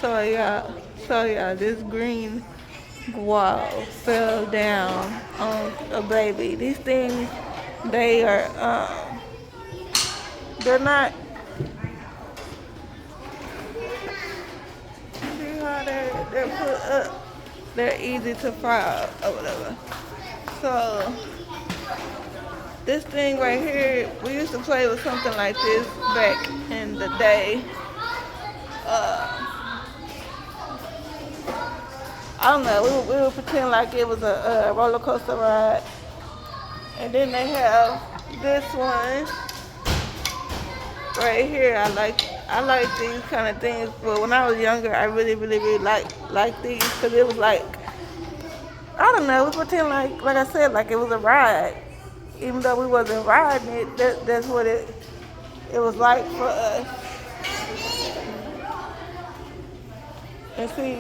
So y'all, this green guava fell down on a baby. These things, they are, they're not. See how they're put up. They're easy to fry or whatever. So this thing right here, we used to play with something like this back in the day. I don't know. We would pretend like it was a roller coaster ride, and then they have this one right here. I like these kind of things, but when I was younger, I really like these because it was like, I don't know. We pretend like I said, like it was a ride, even though we wasn't riding it. That's what it was like for us. And see,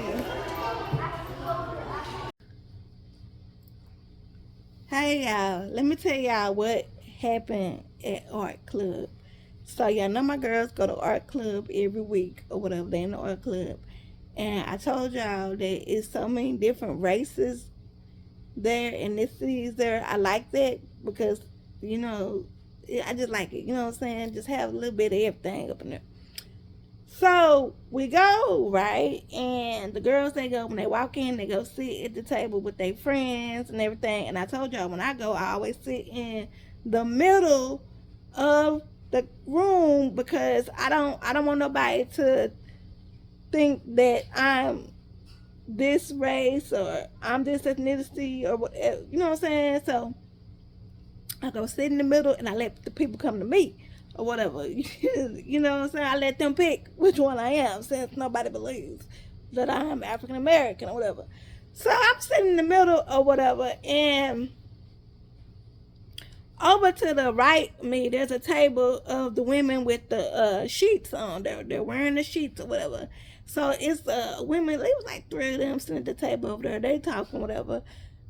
hey y'all, let me tell y'all what happened at Art Club. So y'all know my girls go to Art Club every week or whatever. They in the Art Club, and I told y'all that it's so many different races there, ethnicities there. I like that because you know I just like it. You know what I'm saying? Just have a little bit of everything up in there. So we go, right? And the girls, they go, when they walk in, they go sit at the table with their friends and everything. And I told y'all, when I go, I always sit in the middle of the room because I don't want nobody to think that I'm this race or I'm this ethnicity or whatever. You know what I'm saying? So I go sit in the middle and I let the people come to me or whatever. You know what I'm saying? I let them pick which one I am since nobody believes that I am African American or whatever. So I'm sitting in the middle or whatever, and over to the right of me, there's a table of the women with the sheets on. They're wearing the sheets or whatever. So it's women. It was like three of them sitting at the table over there. They talking whatever.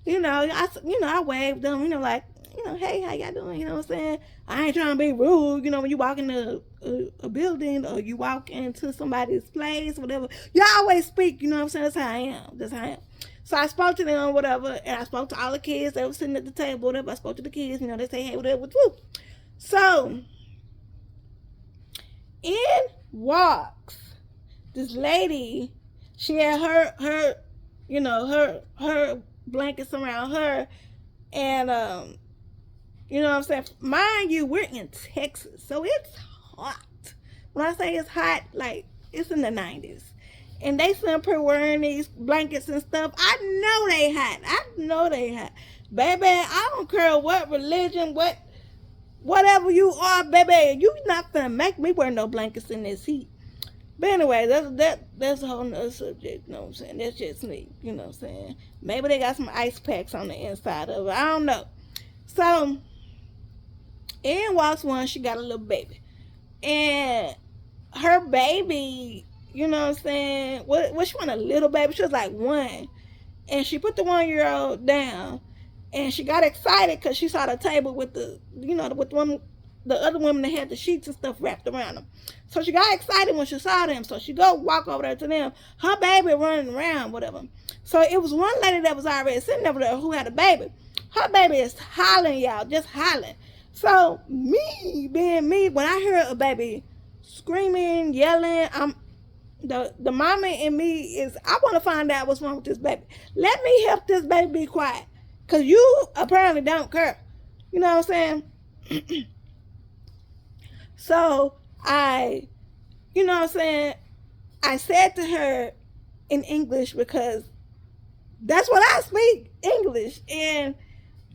I waved them. Like hey, how y'all doing? You know what I'm saying? I ain't trying to be rude. When you walk into a building or you walk into somebody's place, whatever, you always speak. You know what I'm saying? That's how I am. That's how I am. So I spoke to them, whatever, and I spoke to all the kids that were sitting at the table, whatever. I spoke to the kids, they say, hey, whatever, woo. So in walks this lady. She had her blankets around her, and you know what I'm saying? Mind you, we're in Texas, so it's hot. When I say it's hot, like it's in the 90s. And they up here wearing these blankets and stuff. I know they hot. I know they hot. Baby, I don't care what religion, whatever you are, baby, you not gonna make me wear no blankets in this heat. But anyway, that's a whole nother subject, you know what I'm saying? That's just me, you know what I'm saying? Maybe they got some ice packs on the inside of it. I don't know. So in walks one, she got a little baby. And her baby, you know what I'm saying? What she want, a little baby? She was like one. And she put the 1 year old down. And she got excited because she saw the table with the other women that had the sheets and stuff wrapped around them. So she got excited when she saw them. So she go walk over there to them. Her baby running around, whatever. So it was one lady that was already sitting over there who had a baby. Her baby is hollering, y'all, just hollering. So me being me, when I hear a baby screaming, yelling, the mama in me is, I want to find out what's wrong with this baby. Let me help this baby be quiet, cause you apparently don't care. You know what I'm saying? So you know what I'm saying? I said to her in English, because that's what I speak, English, and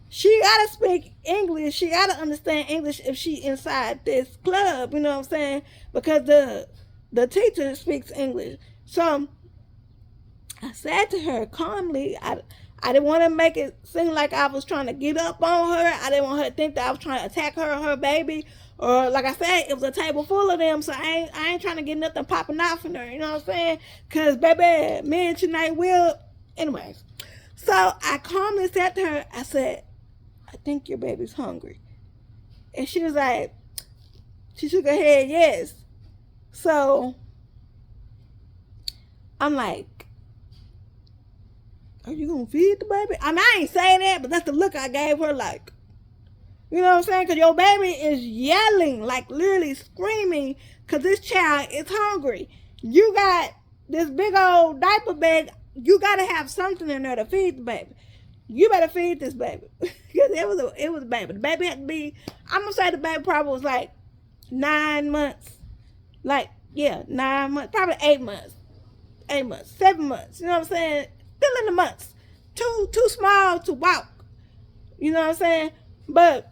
she gotta speak English. She gotta understand English if she inside this club. You know what I'm saying? Because the teacher speaks English. So I said to her calmly, I didn't want to make it seem like I was trying to get up on her. I didn't want her to think that I was trying to attack her or her baby. Or like I said, it was a table full of them, so I ain't trying to get nothing popping off in her. You know what I'm saying? Cause baby, me and tonight will. Anyways, so I calmly said to her, I said, I think your baby's hungry. And she was like, she shook her head, yes. So I'm like, are you gonna feed the baby? I mean, I ain't saying that, but that's the look I gave her, like, you know what I'm saying? Because your baby is yelling, like literally screaming, because this child is hungry. You got this big old diaper bag. You got to have something in there to feed the baby. You better feed this baby. Because it was a baby. The baby had to be, I'm going to say the baby probably was like 9 months. Like, yeah, 9 months. Probably 8 months. 8 months. 7 months. You know what I'm saying? Still in the months. Too small to walk. You know what I'm saying? But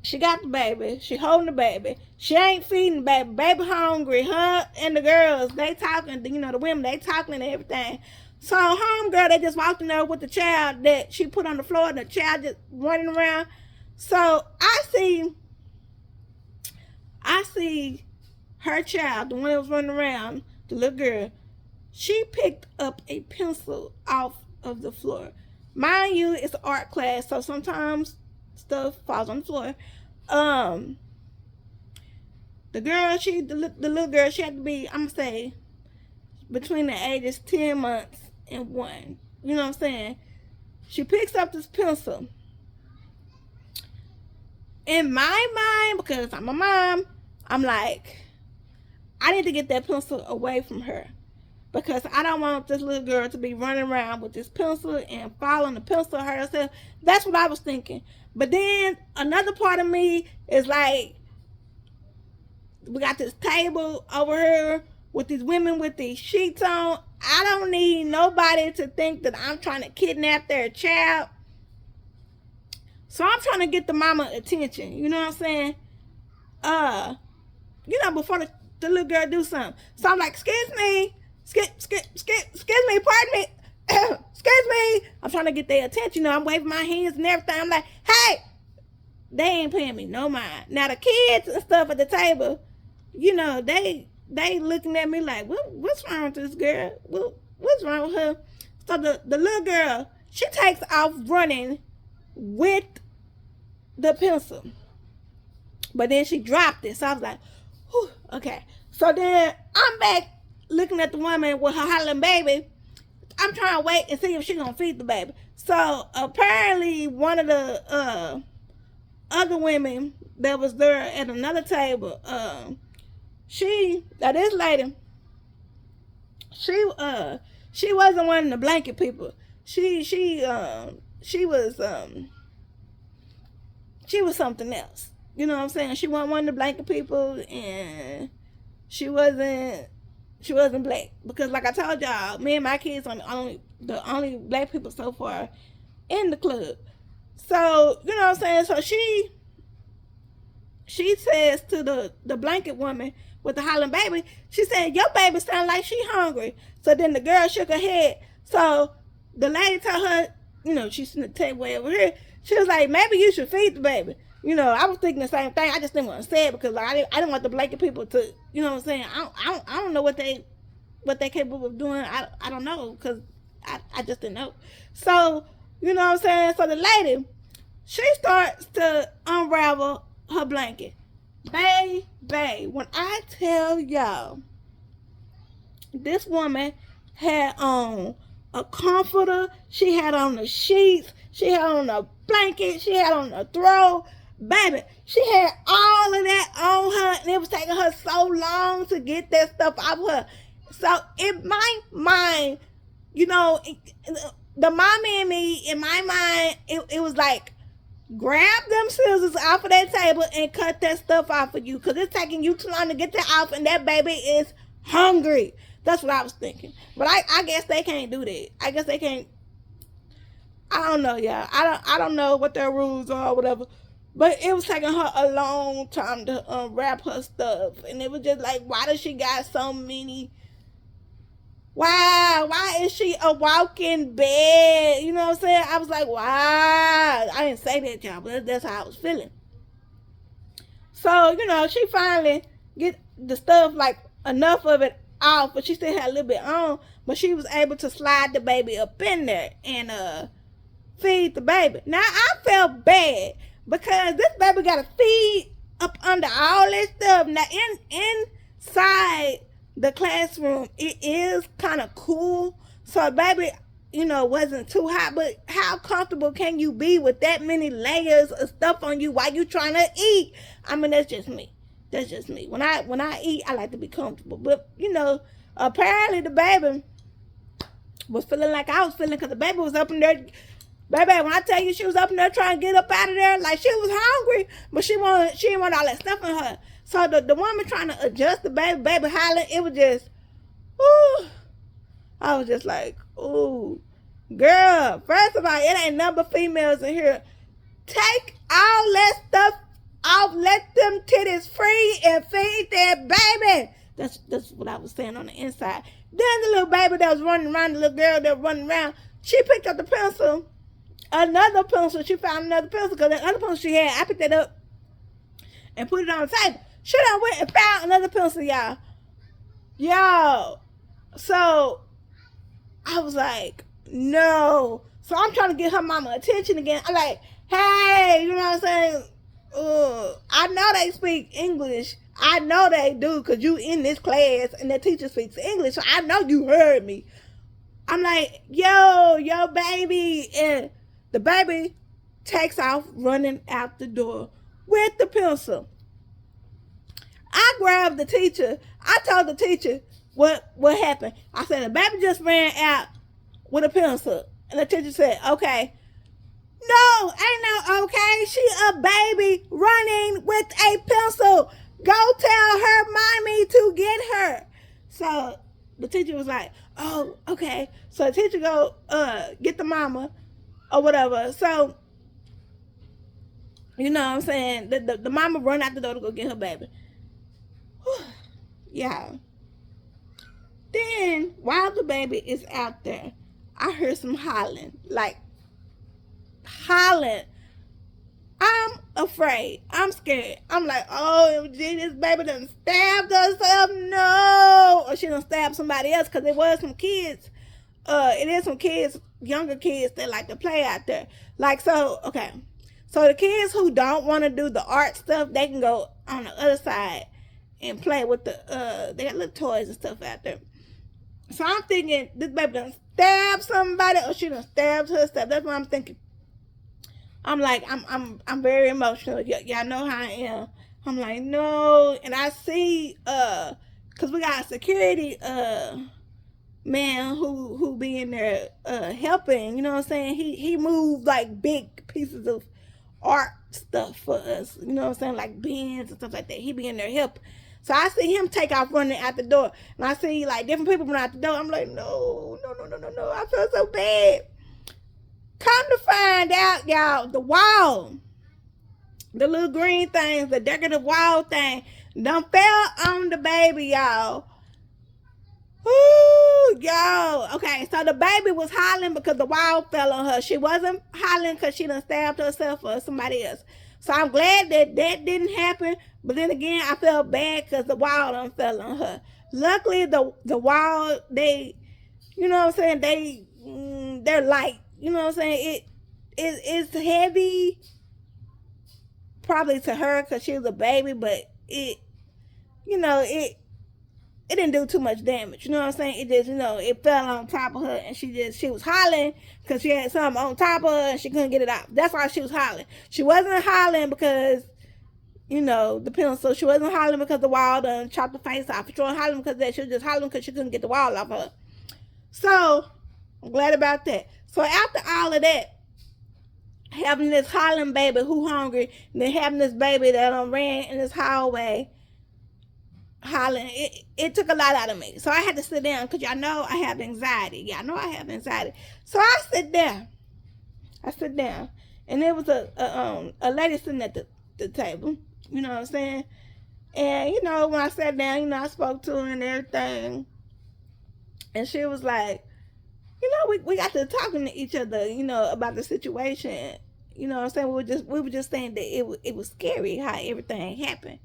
she got the baby. She holding the baby. She ain't feeding the baby. Baby hungry. Her and the girls, they talking. You know, the women, they talking and everything. So homegirl, they just walked in there with the child that she put on the floor, and the child just running around. So I see her child, the one that was running around, the little girl. She picked up a pencil off of the floor. Mind you, it's an art class, so sometimes stuff falls on the floor. The girl, the little girl, she had to be, I'm gonna say, between the ages 10 months and 1. You know what I'm saying? She picks up this pencil. In my mind, because I'm a mom, I'm like, I need to get that pencil away from her. Because I don't want this little girl to be running around with this pencil and following the pencil herself. That's what I was thinking. But then another part of me is like, we got this table over here with these women with these sheets on. I don't need nobody to think that I'm trying to kidnap their child. So I'm trying to get the mama attention. You know what I'm saying? Before the little girl do something. So I'm like, excuse me, pardon me. Excuse me. I'm trying to get their attention. I'm waving my hands and everything. I'm like, hey, they ain't paying me no mind. Now the kids and stuff at the table, they looking at me like, what's wrong with this girl? What's wrong with her? So the little girl, she takes off running with the pencil. But then she dropped it. So I was like, whew, okay. So then I'm back looking at the woman with her hollering baby. I'm trying to wait and see if she's going to feed the baby. So apparently one of the other women that was there at another table, this lady, she wasn't one of the blanket people. She was something else. You know what I'm saying? She wasn't one of the blanket people, and she wasn't black. Because like I told y'all, me and my kids are the only black people so far in the club. So, you know what I'm saying? So she says to the blanket woman with the hollering baby, she said, your baby sound like she hungry. So then the girl shook her head. So the lady told her, she's sitting at the table way over here. She was like, maybe you should feed the baby. I was thinking the same thing. I just didn't want to say it because I didn't want the blanket people to, you know what I'm saying? I don't know what they capable of doing. I don't know because I just didn't know. So, you know what I'm saying? So the lady, she starts to unravel her blanket. Babe, when I tell y'all, this woman had on a comforter, she had on the sheets, she had on a blanket, she had on a throw. Baby, she had all of that on her, and it was taking her so long to get that stuff off her. So in my mind, the mommy and me, in my mind, it was like, grab them scissors off of that table and cut that stuff off of you, because it's taking you too long to get that off, and that baby is hungry. That's what I was thinking. But I guess they can't do that. I guess they can't. I don't know, y'all. I don't know what their rules are or whatever. But it was taking her a long time to unwrap her stuff. And it was just like, why does she got so many? Why is she a walking bed? You know what I'm saying? I was like, why? I didn't say that, y'all, but that's how I was feeling. So, she finally get the stuff, like, enough of it off, but she still had a little bit on. But she was able to slide the baby up in there and feed the baby. Now, I felt bad because this baby got to feed up under all this stuff. Now, inside the classroom, it is kind of cool. So baby, wasn't too hot, but how comfortable can you be with that many layers of stuff on you while you trying to eat? I mean, that's just me. That's just me. When I eat, I like to be comfortable. But apparently the baby was feeling like I was feeling, because the baby was up in there. Baby, when I tell you she was up in there trying to get up out of there, like she was hungry, but she didn't want all that stuff in her. So the woman trying to adjust the baby hollering, it was just, ooh. I was just like, ooh, girl, first of all, it ain't number females in here. Take all that stuff off, let them titties free and feed that baby. That's what I was saying on the inside. Then the little baby that was running around, the little girl that was running around, she picked up the pencil, another pencil. She found another pencil, because that other pencil she had, I picked it up and put it on the table. She done went and found another pencil, y'all. So I was like, no. So I'm trying to get her mama attention again. I'm like, hey, you know what I'm saying? I know they speak English. I know they do, because you in this class and the teacher speaks English. So I know you heard me. I'm like, yo, baby. And the baby takes off running out the door with the pencil. I grabbed the teacher. I told the teacher what happened. I said, the baby just ran out with a pencil. And the teacher said, okay. No, ain't no okay. She a baby running with a pencil. Go tell her mommy to get her. So the teacher was like, oh, okay. So the teacher go get the mama or whatever. So, you know what I'm saying? The mama run out the door to go get her baby. Yeah. Then, while the baby is out there, I heard some hollering. Like, hollering. I'm afraid. I'm scared. I'm like, oh, gee, this baby done stabbed herself. No. Or she done stabbed somebody else, because it was some kids. It is some kids, younger kids that like to play out there. Like, so, okay. So the kids who don't want to do the art stuff, they can go on the other side and play with they got little toys and stuff out there. So I'm thinking, this baby done stabbed somebody, or she done stabbed herself. That's what I'm thinking. I'm like, I'm very emotional. Y'all know how I am. I'm like, no. And I see, cause we got a security, man who be in there, helping, you know what I'm saying? He moved like big pieces of art stuff for us, you know what I'm saying? Like bins and stuff like that. He be in there helping. So I see him take off running out the door. And I see like different people run out the door. I'm like, no. I feel so bad. Come to find out, y'all, the wall, the little green things, the decorative wall thing, done fell on the baby, y'all. Ooh, y'all. Okay, so the baby was hollering because the wall fell on her. She wasn't hollering because she done stabbed herself or somebody else. So I'm glad that didn't happen. But then again, I felt bad because the wall done fell on her. Luckily, the wall, they, you know what I'm saying, they're light. You know what I'm saying? It's heavy, probably to her because she was a baby, but it didn't do too much damage. You know what I'm saying? It just, it fell on top of her, and she was hollering because she had something on top of her and she couldn't get it out. That's why she was hollering. She wasn't hollering because, the pencil. She wasn't hollering because the wall done chopped the face off. She wasn't hollering because of that. She was just hollering because she couldn't get the wall off her. So, I'm glad about that. So after all of that, having this hollering baby who hungry, and then having this baby that ran in this hallway hollering, it took a lot out of me. So I had to sit down because y'all know I have anxiety. Y'all know I have anxiety. So I sit down. And there was a lady sitting at the table. You know what I'm saying? And, when I sat down, I spoke to her and everything. And she was like, we got to talking to each other, about the situation. You know what I'm saying? We were just saying that it was scary how everything happened.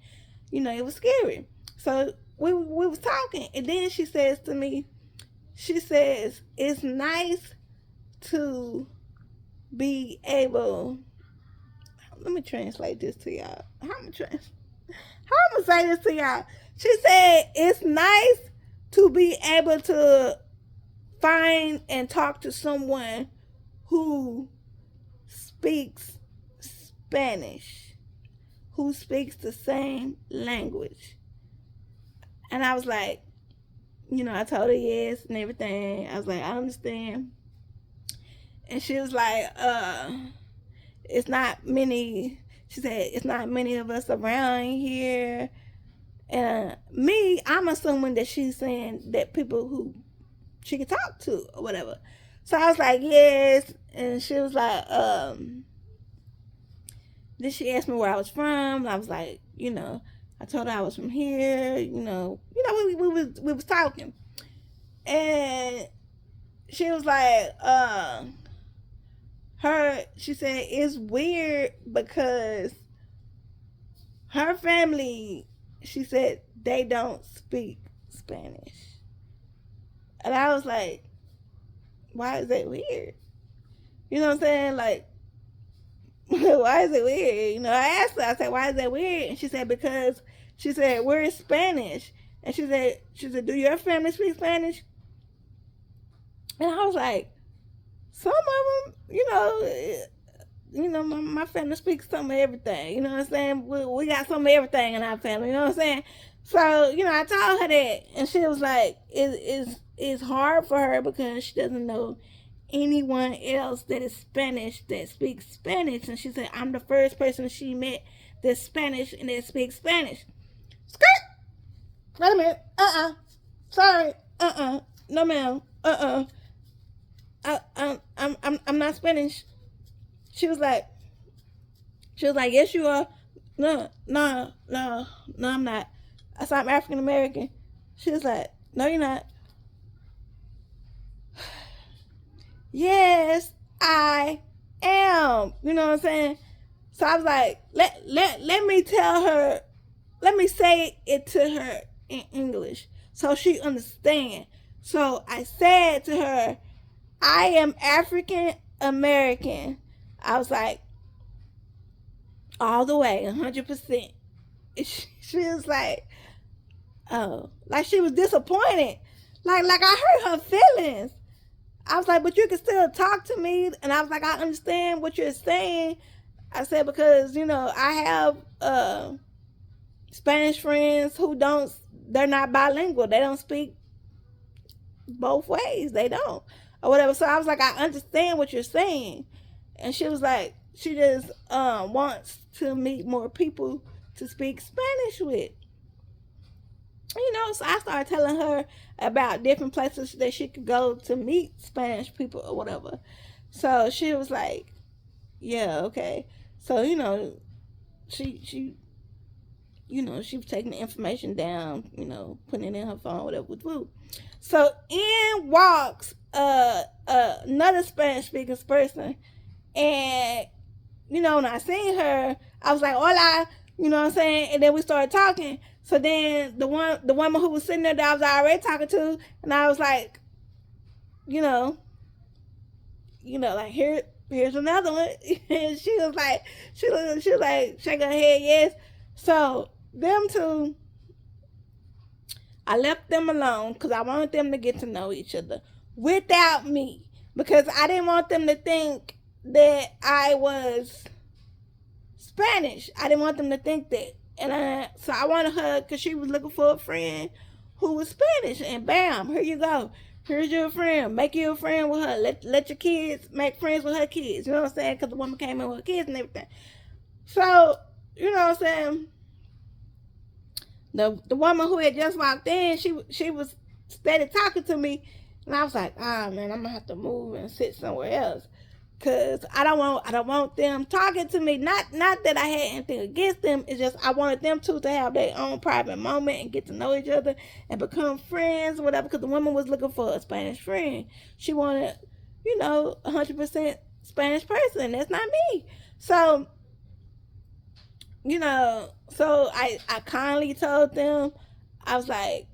It was scary. So we was talking, and then she says to me, she says, it's nice to be able, let me translate this to y'all. How I'm gonna say this to y'all? She said, it's nice to be able to find and talk to someone who speaks Spanish, who speaks the same language. And I was like, I told her yes and everything. I was like, I understand. And she was like, it's not many, she said, it's not many of us around here. And me, I'm assuming that she's saying that people who she could talk to or whatever. So I was like, yes. And she was like, then she asked me where I was from. And I was like, I told her I was from here, we was talking. And she was like, she said it's weird because her family, she said, they don't speak Spanish. And I was like, why is that weird? You know what I'm saying? Like, why is it weird? I asked her, I said, why is that weird? And she said, because, she said, we're Spanish. And she said, do your family speak Spanish? And I was like, some of them, my family speaks some of everything. You know what I'm saying? We got some of everything in our family. You know what I'm saying? So, I told her that. And she was like, it's hard for her because she doesn't know anyone else that is Spanish, that speaks Spanish. And she said, I'm the first person she met that's Spanish and that speaks Spanish. Skirt! Wait a minute. Sorry. No, ma'am. I'm not Spanish. She was like, yes, you are. No, I'm not. I said, I'm African American. She was like, no, you're not. Yes, I am. You know what I'm saying? So I was like, let me tell her, let me say it to her in English so she understand. So I said to her, I am African American. I was like, all the way, 100%. She was like, oh, like she was disappointed. Like I hurt her feelings. I was like, but you can still talk to me. And I was like, I understand what you're saying. I said, because, I have Spanish friends who they're not bilingual. They don't speak both ways. They don't. Or whatever. So I was like, I understand what you're saying. And she was like, she just wants to meet more people to speak Spanish with. So I started telling her about different places that she could go to meet Spanish people or whatever. So she was like, yeah, okay. So, she was taking the information down, putting it in her phone, whatever. So in walks another Spanish speaking person. And, when I seen her, I was like, hola, you know what I'm saying? And then we started talking. So then the woman who was sitting there that I was already talking to, and I was like, like here's another one. And she was like shaking her head, yes. So them two, I left them alone because I wanted them to get to know each other without me, because I didn't want them to think that I was Spanish. I didn't want them to think that. And so I wanted her, because she was looking for a friend who was Spanish. And bam, here you go. Here's your friend. Make you a friend with her. Let your kids make friends with her kids. You know what I'm saying? Because the woman came in with her kids and everything. So, you know what I'm saying? The woman who had just walked in, she was steady talking to me. And I was like, man, I'm going to have to move and sit somewhere else. Cause I don't want them talking to me. Not that I had anything against them. It's just I wanted them two to have their own private moment and get to know each other and become friends or whatever. Because the woman was looking for a Spanish friend. She wanted, 100% Spanish person. That's not me. So, so I kindly told them, I was like,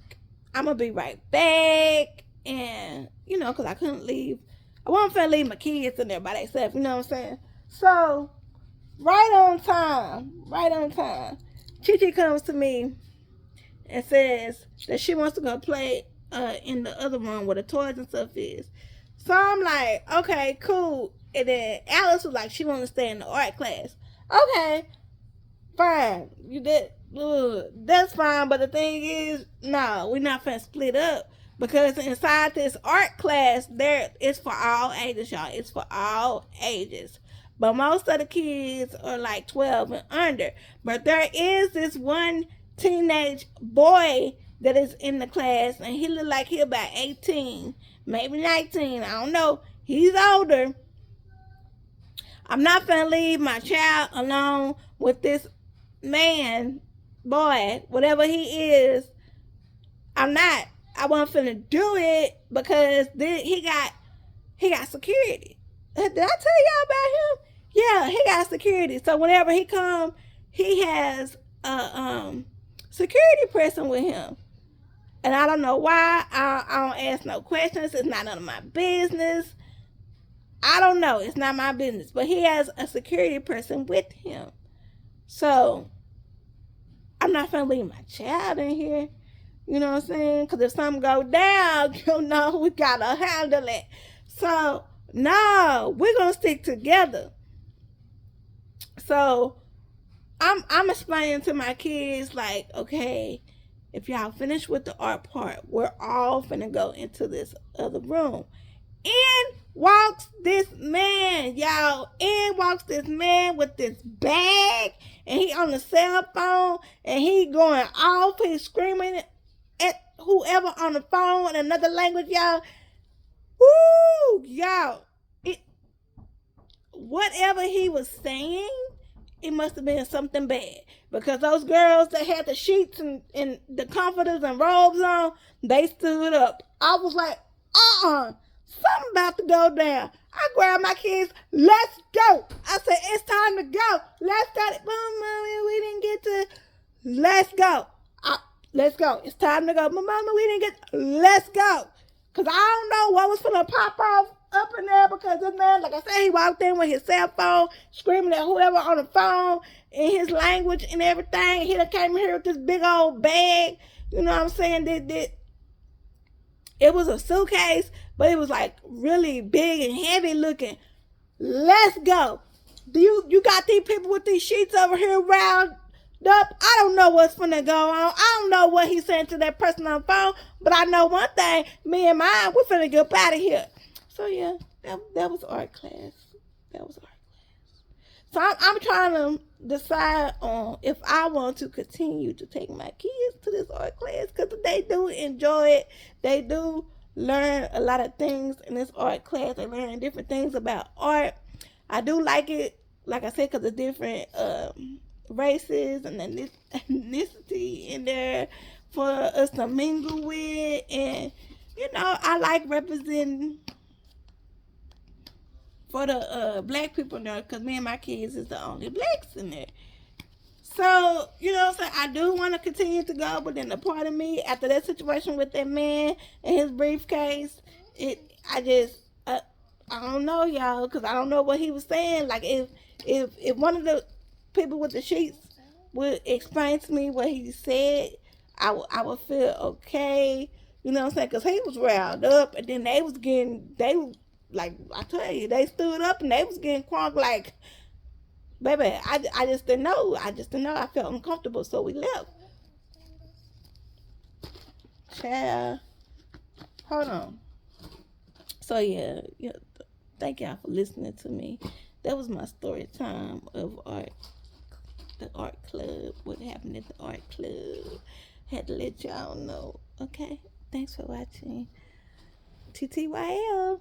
I'm gonna be right back, and because I couldn't leave. I wasn't finna leave my kids in there by themselves, you know what I'm saying? So, right on time, Chi comes to me and says that she wants to go play in the other room where the toys and stuff is. So I'm like, okay, cool. And then Alice was like, she want to stay in the art class. Okay, fine. You did. That's fine. But the thing is, no, we're not finna split up. Because inside this art class, there it's for all ages, y'all. It's for all ages. But most of the kids are like 12 and under. But there is this one teenage boy that is in the class, and he look like he about 18, maybe 19. I don't know. He's older. I'm not gonna leave my child alone with this man, boy, whatever he is. I'm not. I wasn't finna do it because he got security. Did I tell y'all about him? Yeah, he got security. So whenever he come, he has a security person with him. And I don't know why. I don't ask no questions. It's not none of my business. I don't know. It's not my business. But he has a security person with him. So I'm not finna leave my child in here. You know what I'm saying? Because if something go down, you know, we got to handle it. So, no, we're going to stick together. So, I'm explaining to my kids, like, okay, if y'all finish with the art part, we're all finna go into this other room. In walks this man, y'all. In walks this man with this bag, and he on the cell phone, and he going off, he's screaming at whoever on the phone in another language, y'all. Woo, y'all. Whatever he was saying, it must have been something bad. Because those girls that had the sheets and the comforters and robes on, they stood up. I was like, something about to go down. I grabbed my kids, let's go. I said, it's time to go. Let's start it. Boom, mommy, we didn't get to, let's go. Let's go. It's time to go. But mama, we didn't get, let's go. Because I don't know what was going to pop off up in there, because this man, like I said, he walked in with his cell phone, screaming at whoever on the phone in his language and everything. He done came here with this big old bag. You know what I'm saying? It was a suitcase, but it was like really big and heavy looking. Let's go. You got these people with these sheets over here round up. I don't know what's finna go on. I don't know what he's saying to that person on the phone, but I know one thing. Me and mine, we're finna get up out of here. So yeah, that was art class. That was art class. So I'm trying to decide on if I want to continue to take my kids to this art class, because they do enjoy it. They do learn a lot of things in this art class. They learn different things about art. I do like it, like I said, because of different races and ethnicity in there for us to mingle with. And, you know, I like representing for the black people in there, because me and my kids is the only blacks in there. So, you know what I'm saying? I do want to continue to go, but then the part of me, after that situation with that man and his briefcase, I don't know, y'all, because I don't know what he was saying. Like, if one of the people with the sheets would explain to me what he said, I would feel okay. You know what I'm saying? Because he was riled up, and then like I tell you, they stood up and they was getting crunk like, baby, I just didn't know. I felt uncomfortable, so we left. Child, hold on. So yeah, thank y'all for listening to me. That was my story time of art, the art club. What happened at the art club? Had to let y'all know. Okay, thanks for watching. TTYL.